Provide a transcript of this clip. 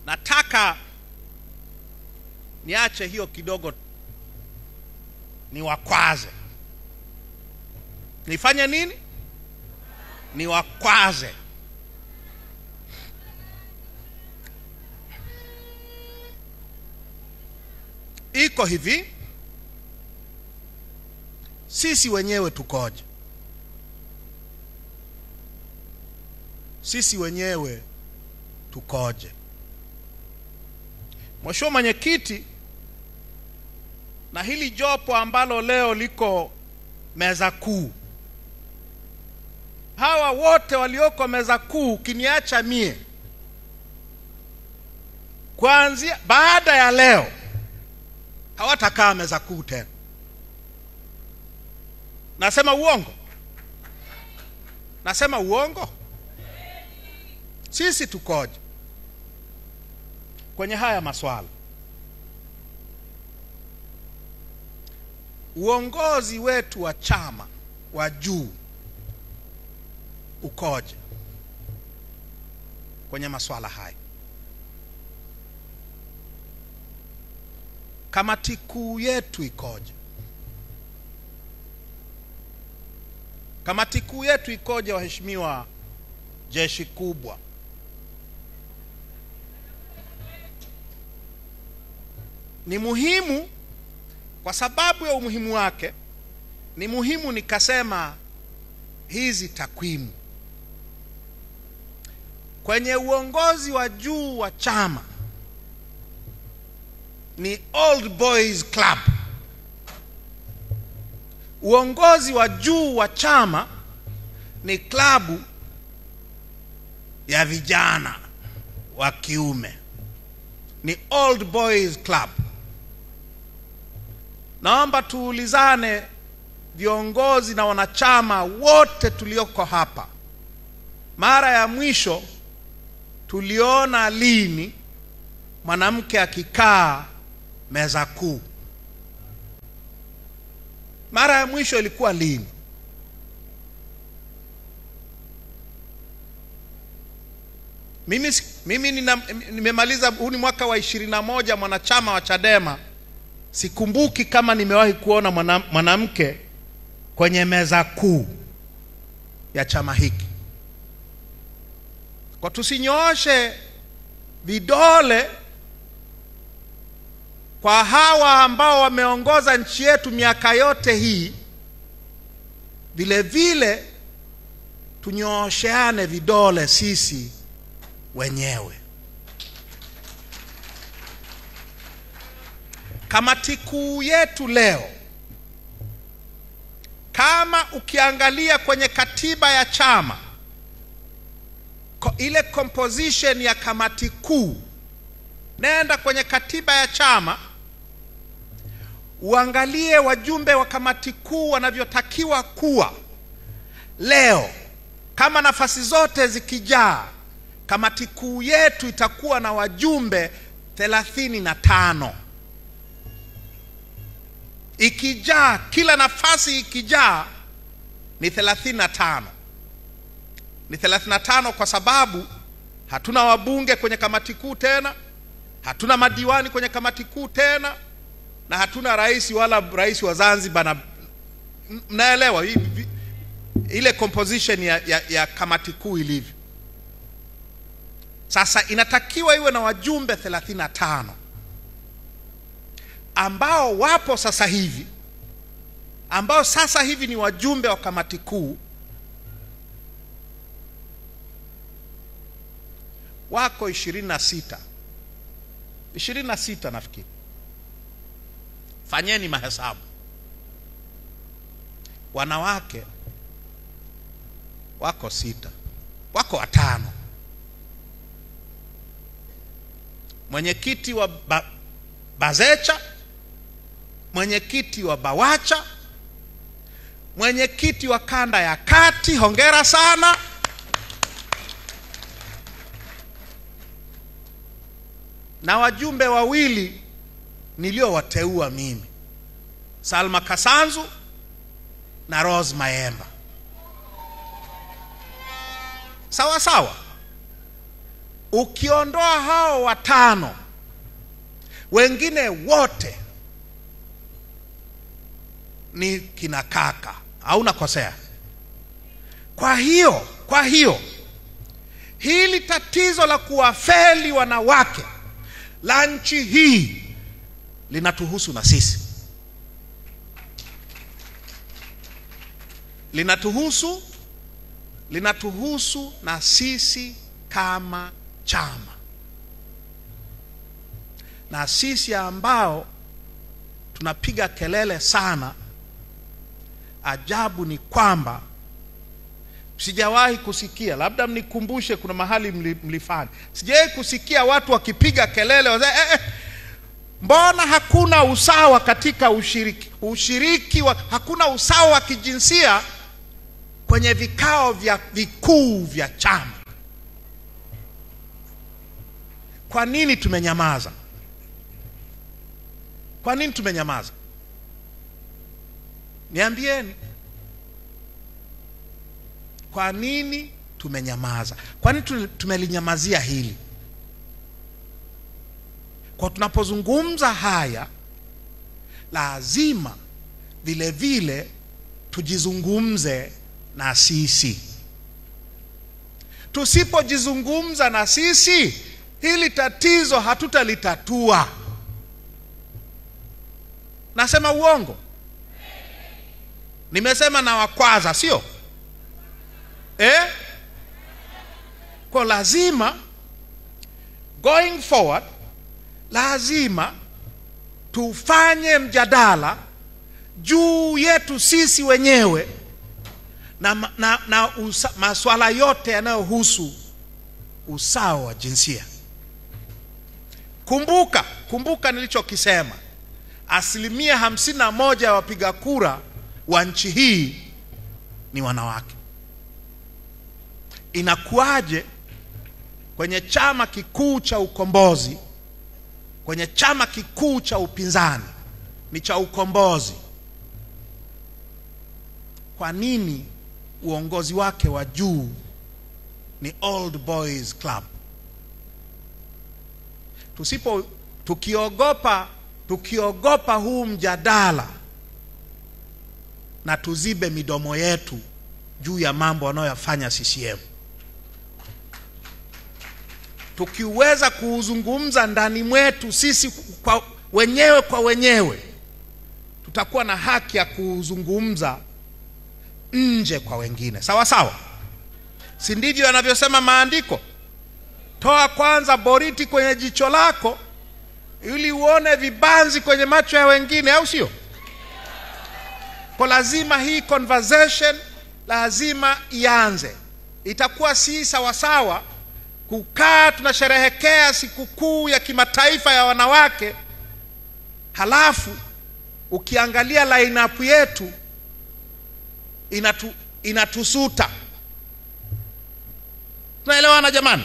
Nataka niache hiyo kidogo, ni wakwaze. Nifanye nini? Ni wakwaze. Iko hivi, sisi wenyewe tukoje? Sisi wenyewe tukoje? Mheshimiwa Mwenyekiti, na hili jopo ambalo leo liko meza kuu, hawa wote walioko meza kuu, kiniacha mie, kuanzia baada ya leo hawatakaa meza kuu tena. Nasema uongo? Nasema uongo? Sisi tukoje kwenye haya maswala? Uongozi wetu wa chama wa juu ukoje kwenye maswala haya? Kamati kuu yetu ikoje? Kamati kuu yetu ikoje, waheshimiwa jeshi kubwa? Ni muhimu, kwa sababu ya umuhimu wake ni muhimu nikasema hizi takwimu. Kwenye uongozi wa juu wa chama ni Old Boys Club. Uongozi wa juu wa chama ni klabu ya vijana wa kiume, ni Old Boys Club. Naomba tuulizane, viongozi na wanachama wote tulioko hapa, mara ya mwisho tuliona lini mwanamke akikaa meza kuu? Mara ya mwisho ilikuwa lini? Mimi nimemaliza, huu ni mwaka wa 21 mwanachama wa Chadema. Sikumbuki kama nimewahi kuona mwanamke kwenye meza kuu ya chama hiki. Kwa tusinyooshe vidole kwa hawa ambao wameongoza nchi yetu miaka yote hii, vile vile tunyoosheane vidole sisi wenyewe. Kamati kuu yetu leo, kama ukiangalia kwenye katiba ya chama, ile composition ya kamati kuu, nenda kwenye katiba ya chama uangalie wajumbe wa kamati kuu wanavyotakiwa kuwa leo. Kama nafasi zote zikijaa, kamati kuu yetu itakuwa na wajumbe 35. Ikijaa, kila nafasi ikijaa ni 35. Ni 35 kwa sababu hatuna wabunge kwenye kamati kuu tena, hatuna madiwani kwenye kamati kuu tena, na hatuna rais wala rais wa Zanzibar. Mnaelewa ile composition ya kamati kuu ilivyo. Sasa inatakiwa iwe na wajumbe 35 ambao wapo sasa hivi, ambao sasa hivi ni wajumbe wa kamati kuu. Wako 26 nafikiri. Fanyeni mahesabu. Wanawake wako 6, wako 5. Mwenyekiti wa Bazecha, mwenyekiti wa Bawacha, mwenyekiti wa kanda ya kati, hongera sana. Na wajumbe 2 niliowateua mimi, Salma Kasanzu na Rose Maemba. Sawa sawa. ukiondoa hao watano, wengine wote ni kina kaka. Hauna kosea. Kwa hiyo hili tatizo la kuwafeli wanawake la nchi hii linatuhusu na sisi. Linatuhusu na sisi kama chama. Na sisi ambao tunapiga kelele sana, ajabu ni kwamba sijawahi kusikia, labda mnikumbushe kuna mahali mlifanya, sijawahi kusikia watu wakipiga kelele mbona hakuna usawa katika ushiriki hakuna usawa wa kijinsia kwenye vikao vikuu vya chama. Kwa nini tumenyamaza? Kwa nini tumenyamaza? Niambieni. Kwa nini tumenyamaza? Kwa nini tumelinyamazia hili? Kwa tunapozungumza haya, lazima vile vile tujizungumze na sisi. Tusipojizungumza na sisi, hili tatizo hatutalitatua. Nasema uongo? Nimesema na wakwaza, sio? Kwa lazima going forward, lazima tufanye mjadala juu yetu sisi wenyewe na masuala yote yanayohusu usawa wa jinsia. Kumbuka nilichokisema. 51% ya wapiga kura wa nchi hii ni wanawake. Inakuaje kwenye chama kikuu cha ukombozi, kwenye chama kikuu cha upinzani ni cha ukombozi, kwa nini uongozi wake wa juu ni old boys club? Tukiogopa huu mjadala na tuzibe midomo yetu juu ya mambo wanayoyafanya CCM, tukiweza kuzungumza ndani mwetu sisi kwa wenyewe, tutakuwa na haki ya kuzungumza nje kwa wengine. Sawa sawa? Si ndivyo yanavyosema maandiko? Toa kwanza boriti kwenye jicho lako ili uone vibanzi kwenye macho ya wengine, au sio? Kwa lazima hii conversation lazima ianze. Itakuwa si sawa sawa kukaa tunasherehekea sikukuu ya kimataifa ya wanawake, halafu ukiangalia line-up yetu inatusuta. Tunaelewana jamani?